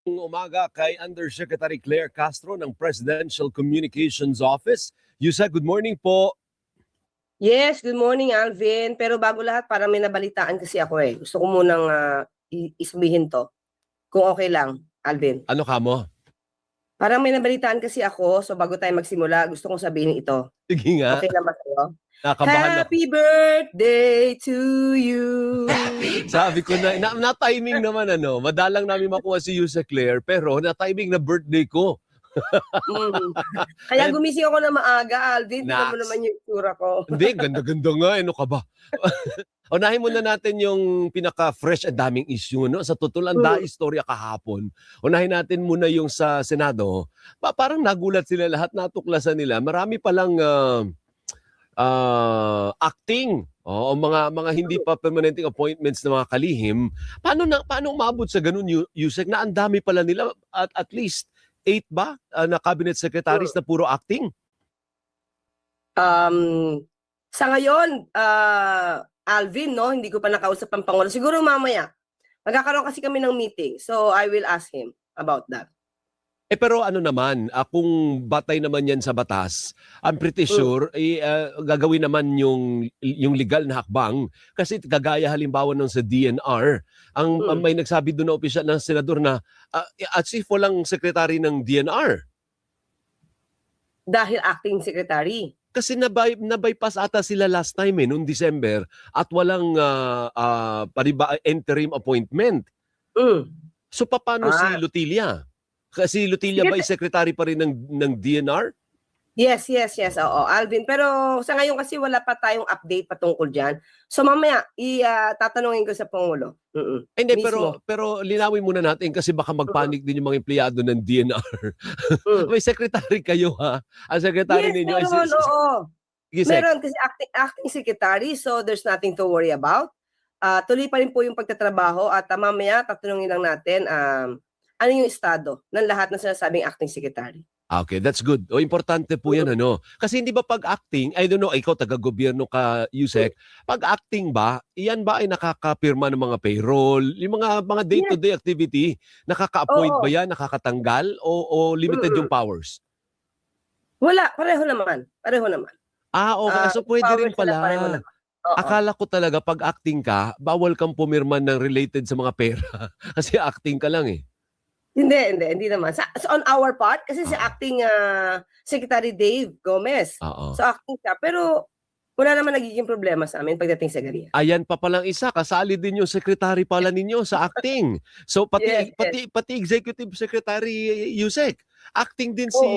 Umaga kay Undersecretary Claire Castro ng Presidential Communications Office. Yusa, good morning po. Yes, good morning Alvin. Pero bago lahat, parang may nabalitaan kasi ako eh. Gusto ko munang isabihin to. Kung okay lang, Alvin. Ano ka mo? Parang may nabalitaan kasi ako, so bago tayo magsimula, gusto kong sabihin ito. Sige nga. Okay lang ba sa'yo? Nakabahan ako. Happy birthday to you. Sabi ko na-timing naman ano. Madalang namin makuha si Yusa Claire, pero na-timing na birthday ko. Kaya gumising ako na maaga, Alvin. Tingnan mo Naks. naman yung itsura ko. Hindi, ganda-ganda nga. Ano ka ba? Unahin muna natin yung pinaka-fresh at daming issue. No? Sa totoo lang, istorya kahapon. Unahin natin muna yung sa Senado. Parang nagulat sila lahat, natuklasan nila. Marami palang acting. O mga hindi pa permanenteng appointments na mga kalihim. Paano umabot sa ganun, Yusek, na ang dami pala nila at least 8 ba na cabinet secretaries na puro acting? Sa ngayon, Alvin, no, hindi ko pa nakausap ang Pangulo. Siguro mamaya. Magkakaroon kasi kami ng meeting. So I will ask him about that. Pero ano naman, kung batay naman yan sa batas, I'm pretty sure gagawin naman yung legal na hakbang kasi kagaya halimbawa nung sa DNR, ang may nagsabi doon na opisyal ng senador na at si walang sekretary ng DNR. Dahil acting secretary. Kasi na-bypass ata sila last time noong December at walang interim appointment. So paano si Lutilia? Kasi Lutilia ba ay secretary pa rin ng DNR? Yes. Oo, Alvin. Pero sa ngayon kasi wala pa tayong update patungkol dyan. So mamaya, tatanungin ko sa Pangulo. Hindi, pero linawin muna natin kasi baka magpanik din yung mga empleyado ng DNR. May secretary kayo ha? Ang secretary ninyo ay meron kasi acting secretary, so there's nothing to worry about. Tuloy pa rin po yung pagtatrabaho at mamaya tatanungin lang natin ano yung estado ng lahat ng sinasabing acting secretary. Okay, that's good. O importante po yan ano. Kasi hindi ba pag-acting, I don't know, ikaw taga-gobyerno ka, Yusek, pag-acting ba, iyan ba ay nakakapirma ng mga payroll, yung mga day-to-day activity, nakaka-appoint ba yan, nakakatanggal, o limited yung powers? Wala, pareho naman. Okay, so pwede rin pala. Akala ko talaga pag acting ka, bawal kang pumirma ng related sa mga pera. Kasi acting ka lang eh. Hindi naman. So on our part, kasi si acting Secretary Dave Gomez. So acting siya. Pero wala naman nagiging problema sa amin pagdating sa ganyan. Ayan pa palang isa, kasali din yung secretary pala ninyo sa acting. So pati executive secretary Yusek, acting din si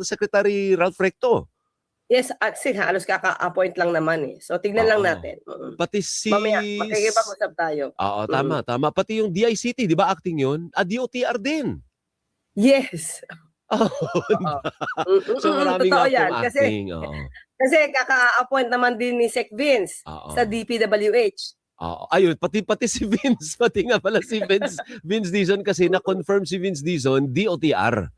Secretary Ralph Recto. Yes, kasi halos kaka-appoint lang naman eh. So tignan lang natin. Pati si mamaya, makikipag-usap tayo. Tama. Pati yung DICT, di ba acting yun? DOTR din. Yes. So maraming acting. Kasi kaka-appoint naman din ni Sec Vince sa DPWH. Ayun, pati si Vince, pati nga pala si Vince Dizon kasi na-confirm si Vince Dizon, DOTR.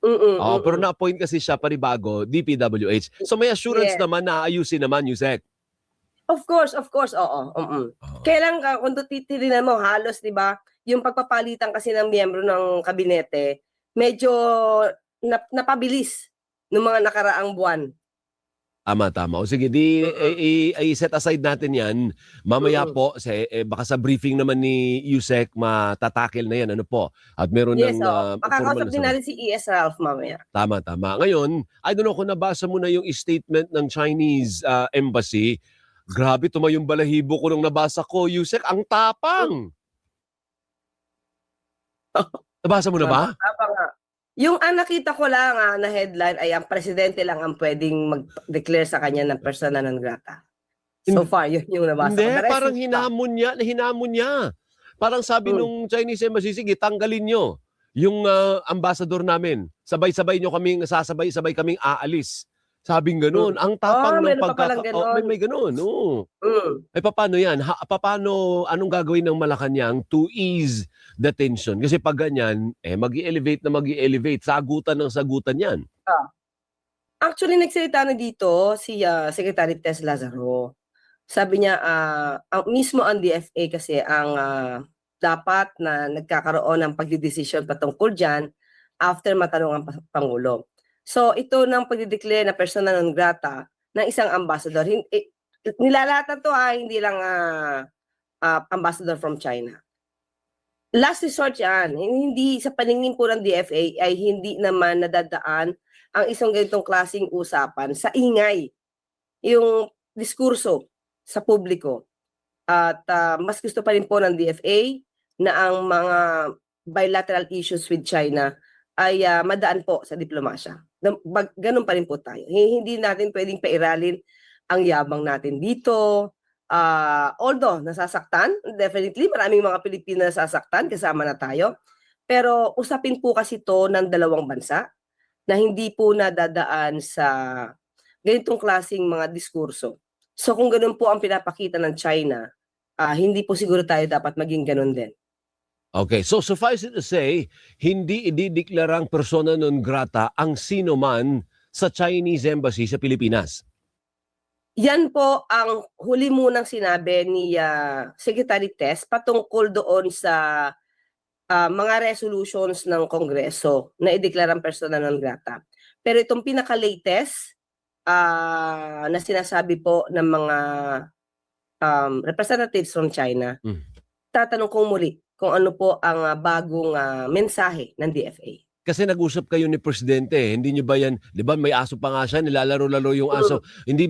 Pero na-appoint kasi siya panibago, DPWH. So may assurance naman na ayusin naman, Yusek. Of course, oo. Kailan kung titignan mo, halos, di ba, yung pagpapalitan kasi ng miyembro ng kabinete, medyo napabilis ng mga nakaraang buwan. Tama. O sige, i-set aside natin yan. Mamaya po, baka sa briefing naman ni Yusek, matatakil na yan. Ano po? At meron ng... makakausap din natin si ES Ralph mamaya. Tama. Ngayon, I don't know kung nabasa mo na yung statement ng Chinese Embassy. Grabe, tumayong balahibo ko nung nabasa ko. Yusek, ang tapang! Nabasa mo na ba? Tapang nga. Yung nakita ko lang na headline ay ang presidente lang ang pwedeng mag-declare sa kanya ng persona non grata. So far, yun yung nabasa ko. Hindi, parang hinamon niya. Parang sabi nung Chinese Embassy, sige, tanggalin nyo yung ambassador namin. Sabay-sabay kaming aalis. Sabing ganun. Ang tapang ng may ganun. Paano yan? Anong gagawin ng Malacanang to ease the tension? Kasi pag ganyan, mag-i-elevate. Sagutan ng sagutan yan. Actually, nagsalita na dito si Secretary Tess Lazaro. Sabi niya, mismo ang DFA kasi ang dapat na nagkakaroon ng pagdidesisyon patungkol dyan after matanong ang Pangulo. So ito ng pagdideclare na persona non grata ng isang ambassador. Nilalatan to hindi lang ambassador from China. Last resort yan. Hindi sa paningin po ng DFA ay hindi naman nadadaan ang isang ganitong klaseng usapan sa ingay, yung diskurso sa publiko. At mas gusto pa rin po ng DFA na ang mga bilateral issues with China ay madaan po sa diplomasya. Ganun pa rin po tayo. Hindi natin pwedeng pairalin ang yabang natin dito. Although nasasaktan, definitely maraming mga Pilipino nasasaktan, kasama na tayo. Pero usapin po kasi to ng dalawang bansa na hindi po nadadaan sa ganitong klaseng mga diskurso. So kung ganun po ang pinapakita ng China, hindi po siguro tayo dapat maging ganun din. Okay, so suffice it to say, hindi idideklarang persona non grata ang sino man sa Chinese Embassy sa Pilipinas. Yan po ang huli munang sinabi ni Secretary Tess patungkol doon sa mga resolutions ng Kongreso na ideklarang persona non grata. Pero itong pinaka-latest na sinasabi po ng mga representatives from China, tatanong kong muli kung ano po ang bagong mensahe ng DFA. Kasi nag-usap kayo ni Presidente, hindi niyo ba yan, 'di ba may aso pa nga siya, nilalaro-laro yung aso. Hindi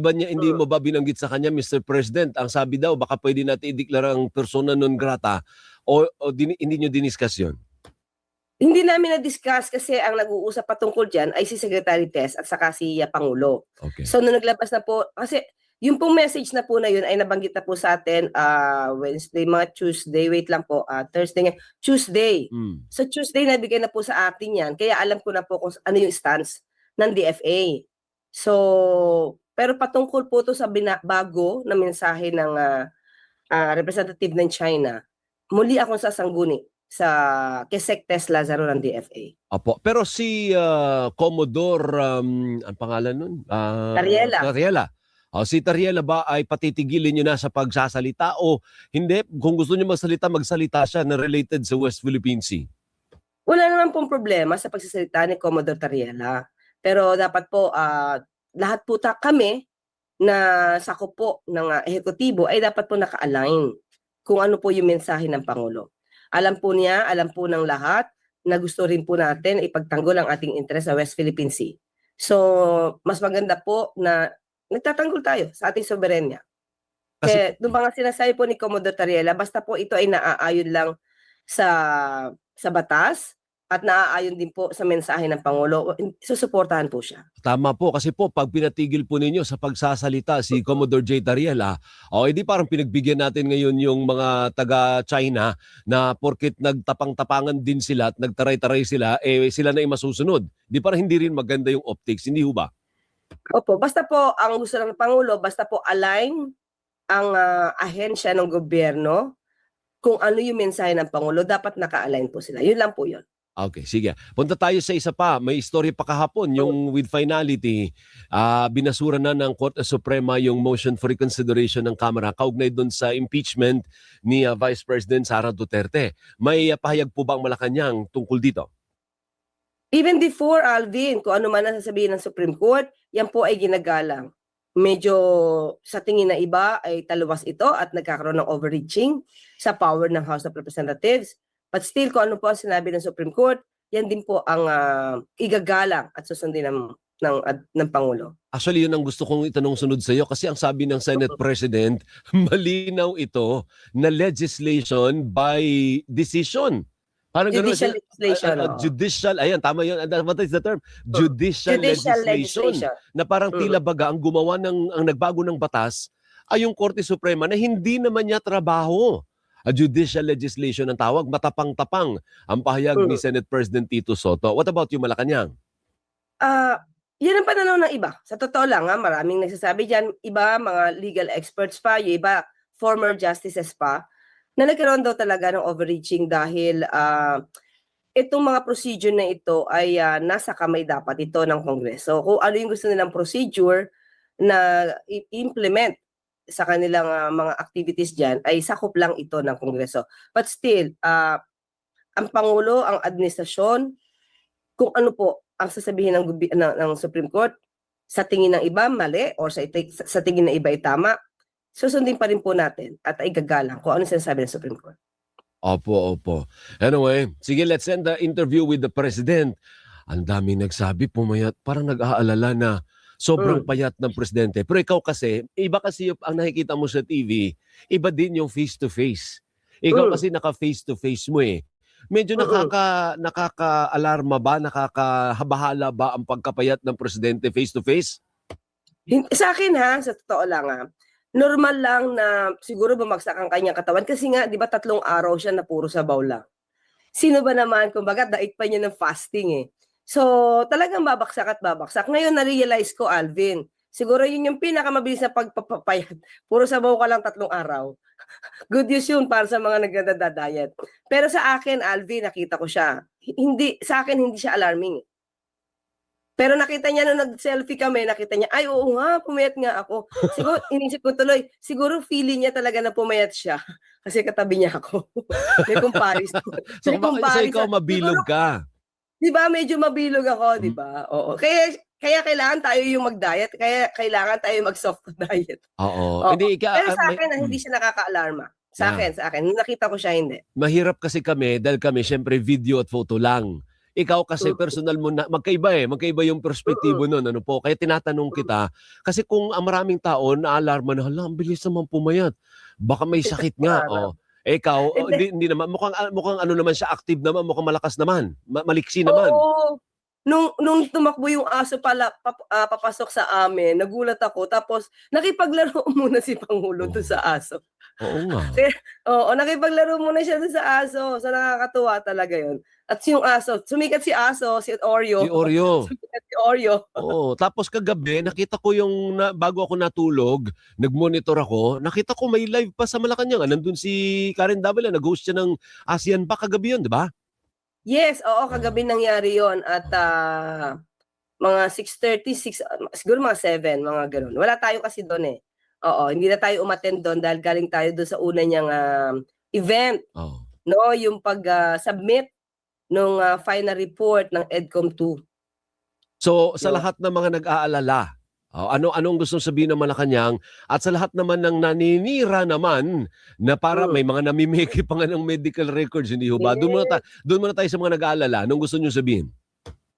mo ba binanggit sa kanya, Mr. President, ang sabi daw baka pwede natin ideklarang persona non grata o hindi niyo diniscuss 'yon? Hindi namin na-discuss kasi ang nag-uusap patungkol diyan ay si Secretary Tess at saka si Pangulo. Okay. So nung naglabas na po, kasi yung pong message na po na yun ay nabanggit na po sa atin Wednesday, mga Tuesday, wait lang po, Thursday, Tuesday. So Tuesday nabigay na po sa atin yan, kaya alam ko na po kung ano yung stance ng DFA. So, pero patungkol po to sa bago na mensahe ng representative ng China, muli akong sasangguni sa Kesek Tess Lazaro ng DFA. Opo. Pero si Commodore, ang pangalan nun? Tariela. Si Tariela ba ay patitigilin niyo na sa pagsasalita o hindi? Kung gusto niyo magsalita siya na related sa West Philippine Sea. Wala naman pong problema sa pagsasalita ni Commodore Tariela. Pero dapat po, lahat po kami na sakop po ng ehekutibo ay dapat po naka-align kung ano po yung mensahe ng Pangulo. Alam po niya, alam po ng lahat na gusto rin po natin ipagtanggol ang ating interes sa West Philippine Sea. So, mas maganda po na nagtatanggol tayo sa ating soberenya. Kasi nung mga sinasabi po ni Commodore Tariela, basta po ito ay naaayon lang sa batas at naaayon din po sa mensahe ng Pangulo, susuportahan po siya. Tama po, kasi po pag pinatigil po ninyo sa pagsasalita si Commodore J. Tariela, edi parang pinagbigyan natin ngayon yung mga taga-China na porkit nagtapang-tapangan din sila at nagtaray-taray sila, sila na yung masusunod. Di parang hindi rin maganda yung optics, hindi ho ba? Opo, basta po ang gusto ng Pangulo, basta po align ang ahensya ng gobyerno kung ano yung mensahe ng Pangulo, dapat naka-align po sila. Yun lang po yun. Okay, sige. Punta tayo sa isa pa. May istorya pa kahapon, yung with finality. Binasura na ng Korte Suprema yung motion for reconsideration ng Kamara kaugnay doon sa impeachment ni Vice President Sara Duterte. May pahayag po ba ang Malacanang tungkol dito? Even before, Alvin, kung ano man ang sasabihin ng Supreme Court, yan po ay ginagalang. Medyo sa tingin na iba ay taluwas ito at nagkakaroon ng overreaching sa power ng House of Representatives. But still, kung ano po ang sinabi ng Supreme Court, yan din po ang igagalang at susundin ng Pangulo. Actually, yun ang gusto kong itanong sunod sa iyo kasi ang sabi ng Senate President, malinaw ito na legislation by decision. Parang judicial legislation. Judicial, ayan, tama yun. What is the term? Judicial legislation. Na parang tila baga ang gumawa ang nagbago ng batas ay yung Korte Suprema na hindi naman niya trabaho. Judicial legislation ang tawag, matapang-tapang ang pahayag ni Senate President Tito Sotto. What about you, Malacanang? Yan ang pananaw ng iba. Sa totoo lang, maraming nagsasabi dyan, iba, mga legal experts pa, yung iba, former justices pa, na nagkaroon daw talaga ng overreaching dahil itong mga procedure na ito ay nasa kamay dapat ito ng Kongreso. Kung ano yung gusto nilang procedure na i-implement sa kanilang mga activities diyan ay sakop lang ito ng Kongreso. But still, ang Pangulo, ang administrasyon, kung ano po ang sasabihin ng Supreme Court, sa tingin ng iba mali or sa tingin ng iba ay tama, susundin pa rin po natin at ay gagalang kung ano sinasabi ng Supreme Court. Opo. Anyway, sige, let's end the interview with the President. Ang daming nagsabi, pumayat, parang nag-aalala na sobrang payat ng Presidente. Pero ikaw kasi, iba kasi ang nakikita mo sa TV, iba din yung face-to-face. Ikaw kasi naka-face-to-face mo eh. Medyo nakaka-alarma ba, nakakabahala ba ang pagkapayat ng Presidente face-to-face? Sa akin sa totoo lang normal lang na siguro bumagsak ang kanyang katawan kasi nga, di ba 3 araw siya na puro sabaw lang. Sino ba naman, kumbaga, daig pa niya ng fasting eh. So, talagang babaksak at babaksak. Ngayon, na-realize ko, Alvin, siguro yun yung pinakamabilis na pagpapayat. Puro sabaw ka lang 3 araw. Good news yun para sa mga nagdadadayat. Pero sa akin, Alvin, nakita ko siya. Sa akin, hindi siya alarming. Pero nakita niya nung nag-selfie kami, nakita niya, ay oo nga, pumayat nga ako. Siguro, inisip ko tuloy, siguro feeling niya talaga na pumayat siya. Kasi katabi niya ako. May comparison. So ikaw mabilog ka. Di ba, medyo mabilog ako, di ba? Oo. Kaya kailangan tayo yung mag-diet, kaya kailangan tayo mag-soft diet. Oo. Hindi, pero sa akin, hindi siya nakaka-alarma. Sa akin. Nung nakita ko siya, hindi. Mahirap kasi kami, dahil kami, syempre, video at photo lang. Ikaw kasi personal mo na, magkaiba yung perspektibo nun, ano po. Kaya tinatanong kita, kasi kung ang maraming tao na-alarma na, hala, ang bilis naman pumayat. Baka may sakit nga. Ikaw, hindi naman, mukhang ano naman siya, active naman, mukhang malakas naman, maliksi naman. Oo. Nung tumakbo yung aso papasok sa amin, nagulat ako. Tapos, nakipaglaro muna si Pangulo doon sa aso. Oo nga. Nakipaglaro muna siya doon sa aso. So, nakakatuwa talaga yun. At yung aso, sumikat si aso, si Oreo. Sumikat si Oreo. Oo. Tapos kagabi, nakita ko bago ako natulog, nag-monitor ako, nakita ko may live pa sa Malacanang. Nandun si Karen Davila, nag-host siya ng ASEAN ba kagabi yun, di ba? Yes, kagabi nangyari yon at mga 6:30, siguro mga 7, mga ganun. Wala tayo kasi doon eh. Hindi na tayo umattend doon dahil galing tayo doon sa una niyang event. No, yung pag-submit nung final report ng EDCOM 2. So, sa lahat ng mga nag-aalala, anong gustong sabihin ng Malacanang at sa lahat naman ng naninira naman na para may mga namimiki pa nga ng medical records, hindi ho ba? Doon muna tayo sa mga nag-aalala. Anong gusto niyo sabihin?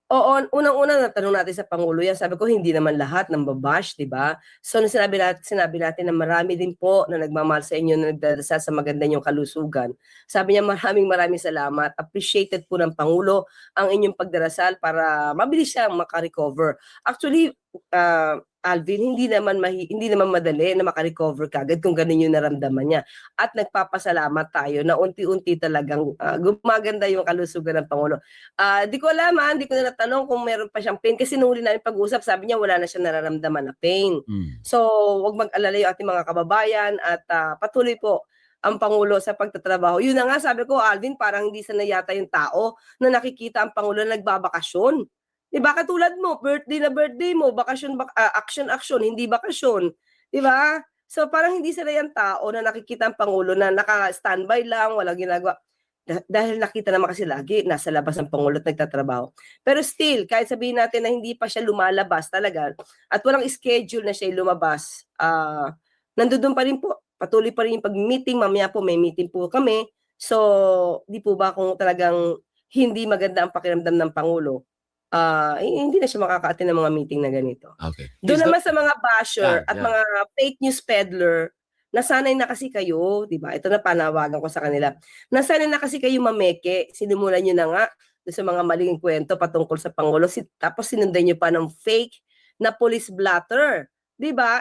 Oo, unang-una natanong natin sa Pangulo yan. Sabi ko, hindi naman lahat ng babash, di ba? So, sinabi natin na marami din po na nagmamahal sa inyo na nagdadasal sa maganda niyong kalusugan. Sabi niya, maraming salamat. Appreciated po ng Pangulo ang inyong pagdarasal para mabilis siyang makarecover. Actually, Alvin, hindi naman madali na makarecover kagad kung ganun yung naramdaman niya. At nagpapasalamat tayo na unti-unti talagang gumaganda yung kalusugan ng Pangulo. Di ko na natanong kung meron pa siyang pain kasi nung huli namin pag-usap, sabi niya wala na siyang nararamdaman na pain. So, wag mag-alala yung ating mga kababayan at patuloy po ang Pangulo sa pagtatrabaho. Yun na nga, sabi ko, Alvin, parang hindi sana yata yung tao na nakikita ang Pangulo na nagbabakasyon. Diba, katulad mo, birthday mo, bakasyon, action, hindi bakasyon. Diba? So, parang hindi sila yung tao na nakikita ang Pangulo na naka-standby lang, walang ginagawa. Dahil nakita naman kasi lagi, nasa labas ang Pangulo at nagtatrabaho. Pero still, kahit sabihin natin na hindi pa siya lumalabas talaga, at walang schedule na siya lumabas, nandoon pa rin po, patuloy pa rin yung pag-meeting, mamaya po may meeting po kami. So, di po ba kung talagang hindi maganda ang pakiramdam ng Pangulo, hindi na siya makaka-attend ng mga meeting na ganito. Okay. Doon naman sa mga basher at mga fake news peddler, nasanay na kasi kayo, di ba? Ito na panawagan ko sa kanila. Nasanay na kasi kayo mameke. Sinimulan nyo na nga sa mga maling kwento patungkol sa Pangulo. Tapos sinundan nyo pa ng fake na police blotter. Di ba,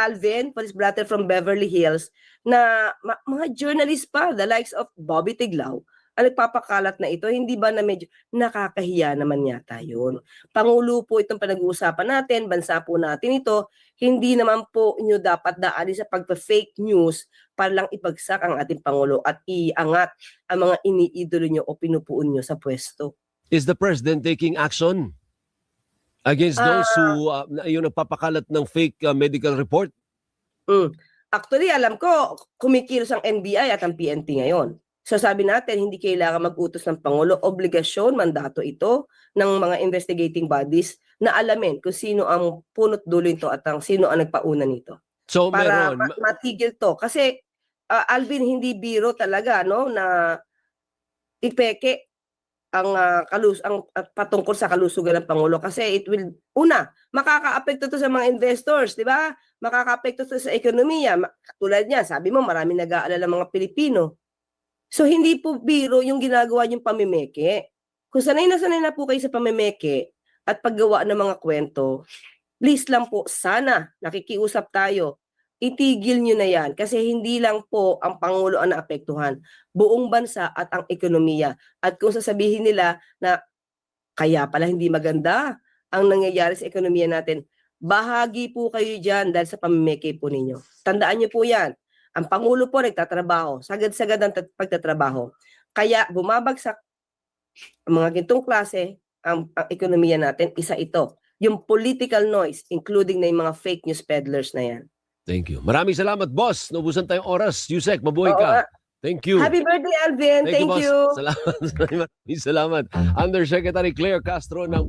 Alvin, police blotter from Beverly Hills, na mga journalist pa, the likes of Bobby Tiglao, ang nagpapakalat na ito, hindi ba na medyo nakakahiya naman yata yun? Pangulo po itong pinag-uusapan natin, bansa po natin ito, hindi naman po nyo dapat daanin sa pagpa-fake news para lang ipagsak ang ating Pangulo at iangat ang mga iniidolo nyo o pinupuon nyo sa pwesto. Is the President taking action against those who yung nagpapakalat ng fake medical report? Actually, alam ko, kumikilos ang NBI at ang PNP ngayon. So sabi natin, hindi kailangan mag-utos ng Pangulo. Obligasyon, mandato ito ng mga investigating bodies na alamin kung sino ang punot dulo nito at sino ang nagpauna nito. So Para meron, matigil to. Kasi, Alvin, hindi biro talaga no, na ipeke ang patungkol sa kalusugan ng Pangulo kasi it will makakaapekto to sa mga investors, di ba? Makakaapekto to sa ekonomiya. Tulad niya, sabi mo marami nag-aalala mga Pilipino. So hindi po biro yung ginagawa yung pamimeke. Kung sanay na po kayo sa pamimeke at paggawa ng mga kwento, please lang po sana nakikiusap tayo. Itigil nyo na yan kasi hindi lang po ang Pangulo ang naapektuhan, buong bansa at ang ekonomiya. At kung sasabihin nila na kaya pala hindi maganda ang nangyayari sa ekonomiya natin, bahagi po kayo dyan dahil sa pamimeke po ninyo. Tandaan nyo po yan. Ang Pangulo po nagtatrabaho, sagad-sagad ang pagtatrabaho. Kaya bumabagsak ang mga gintong klase, ang ekonomiya natin, isa ito. Yung political noise, including na yung mga fake news peddlers na yan. thank you. Maraming salamat, boss. Naubusan tayong oras. Yusek, mabuhay Oo ka. nga. Thank you. Happy birthday, Alvin. Thank boss. you. Salamat. Maraming salamat. Undersecretary Claire Castro ng